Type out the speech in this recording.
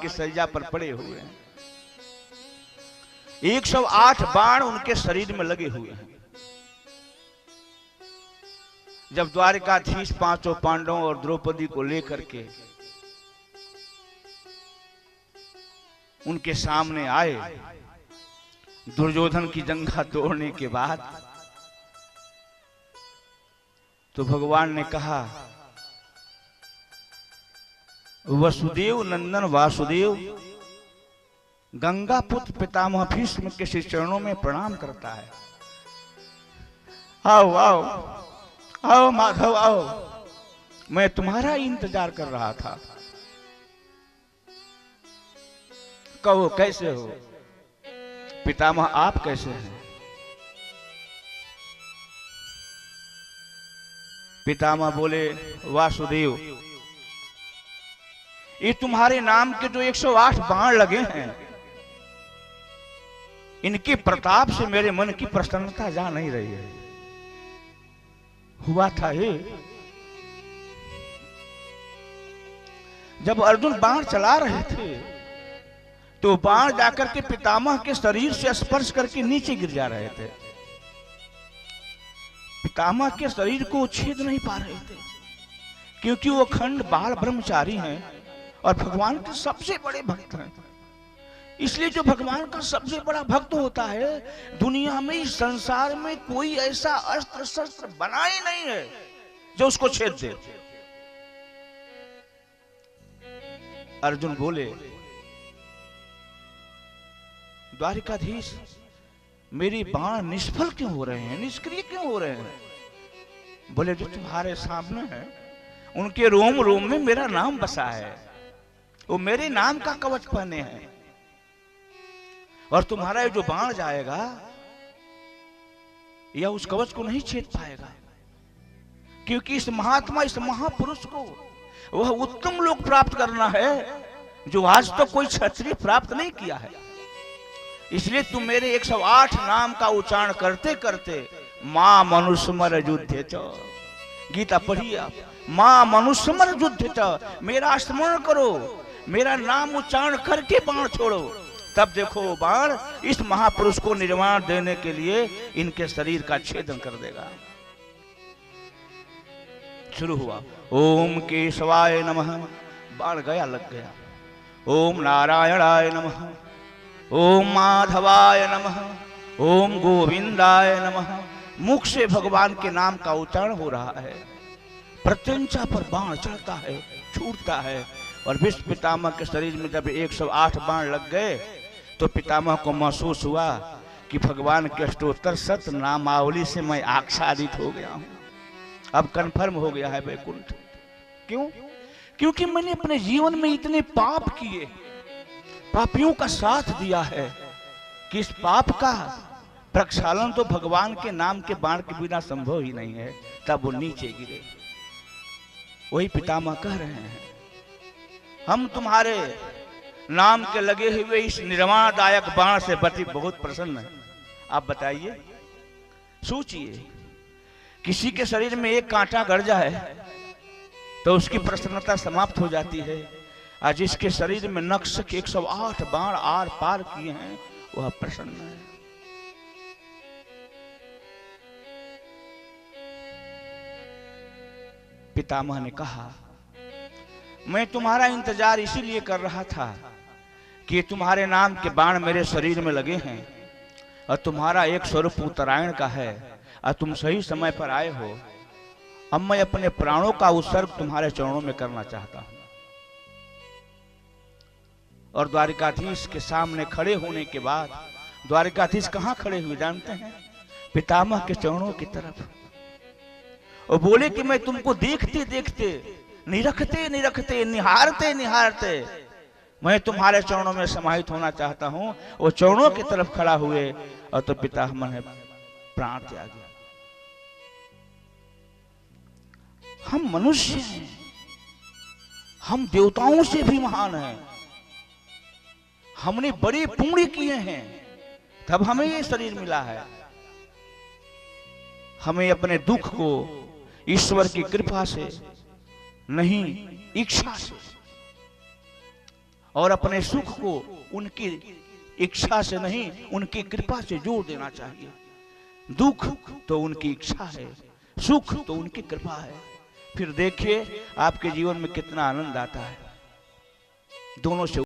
की सज्जा पर पड़े हुए हैं। 108 बाण उनके शरीर में लगे हुए हैं। जब द्वारिकाधीश पांचों पांडवों और द्रौपदी को लेकर के उनके सामने आए, दुर्योधन की जंघा तोड़ने के बाद तो भगवान ने कहा, वसुदेव नंदन वासुदेव गंगा पुत्र पितामह भीष्म के श्री चरणों में प्रणाम करता है। आओ आओ आओ माधव आओ, मैं तुम्हारा इंतजार कर रहा था। कहो कैसे हो पितामह, आप कैसे हैं? पितामह बोले, वासुदेव ये तुम्हारे नाम के जो 108 बाण लगे हैं, इनके प्रताप से मेरे मन की प्रसन्नता जा नहीं रही है। हुआ था ये, जब अर्जुन बाण चला रहे थे तो बाण जाकर के पितामह के शरीर से स्पर्श करके नीचे गिर जा रहे थे। पितामह के शरीर को छेद नहीं पा रहे थे, क्योंकि वो अखंड बाल ब्रह्मचारी हैं और भगवान के सबसे बड़े भक्त हैं। इसलिए जो भगवान का सबसे बड़ा भक्त होता है, दुनिया में इस संसार में कोई ऐसा अस्त्र शस्त्र बना ही नहीं है जो उसको छेद दे। अर्जुन बोले, द्वारिकाधीश मेरी बाण निष्फल क्यों हो रहे हैं, निष्क्रिय क्यों हो रहे हैं? बोले, जो तुम्हारे सामने है उनके रोम रोम में मेरा नाम बसा है, वो मेरे नाम का कवच पहने हैं, और तुम्हारा जो बाण जाएगा यह उस कवच को नहीं छेद पाएगा, क्योंकि इस महात्मा, इस महापुरुष को वह उत्तम लोक प्राप्त करना है जो आज तक कोई क्षत्रिय प्राप्त नहीं किया है। इसलिए तुम मेरे 108 नाम का उच्चारण करते करते मां मनुष्यमर युद्धे च, गीता पढ़िए आप, मां मनुष्यमर युद्धे च, मेरा स्मरण करो, मेरा नाम उच्चारण करके बाण छोड़ो, तब देखो बाण इस महापुरुष को निर्वाण देने के लिए इनके शरीर का छेदन कर देगा। शुरू हुआ, ओम केशवाय नमः, बाण गया, लग गया। ओम नारायणाय नमः, ओम माधवाय नमः, ओम गोविंदाय नमः। मुख से भगवान के नाम का उच्चारण हो रहा है, प्रत्यंचा पर बाण चढ़ता है, छूटता है, और भीष्म पितामह के शरीर में जब 108 बाण लग गए तो पितामह को महसूस हुआ कि भगवान के अष्टोत्तर शत नामावली से मैं आच्छादित हो गया हूं, अब कन्फर्म हो गया है वैकुंठ। क्यों? क्योंकि मैंने अपने जीवन में इतने पाप किए, पापियों का साथ दिया है कि इस पाप का प्रक्षालन तो भगवान के नाम के बाण के बिना संभव ही नहीं है, तब वो नीचे गिरे। वही पितामह कह रहे हैं, हम तुम्हारे नाम के लगे हुए इस निर्वाणदायक बाण से बड़ी बहुत प्रसन्न है। आप बताइए, सोचिए, किसी के शरीर में एक कांटा गड़ जाए तो उसकी प्रसन्नता समाप्त हो जाती है, आज जिसके शरीर में नक्श के 108 बाण आर पार किए हैं वह प्रसन्न है। पितामह ने कहा, मैं तुम्हारा इंतजार इसीलिए कर रहा था कि तुम्हारे नाम के बाण मेरे शरीर में लगे हैं और तुम्हारा एक स्वरूप उत्तरायण का है और तुम सही समय पर आए हो। अब मैं अपने प्राणों का उत्सर्ग तुम्हारे चरणों में करना चाहता हूं। और द्वारिकाधीश के सामने खड़े होने के बाद, द्वारिकाधीश कहां खड़े हुए जानते हैं? पितामह के चरणों की तरफ, और बोले कि मैं तुमको देखते देखते, निरखते निरखते, निहारते निहारते मैं तुम्हारे चरणों में समाहित होना चाहता हूं। वो चरणों की तरफ खड़ा हुए और तो पितामह ने प्राण त्याग। हम मनुष्य हैं, हम देवताओं से भी महान हैं, हमने बड़े पुण्य किए हैं तब हमें ये शरीर मिला है। हमें अपने दुख को ईश्वर की कृपा से नहीं, इच्छा से और अपने सुख को उनकी इच्छा से नहीं, उनकी कृपा से जोड़ देना चाहिए। दुख तो उनकी इच्छा है, सुख तो उनकी कृपा है। फिर देखिए आपके जीवन में कितना आनंद आता है। दोनों से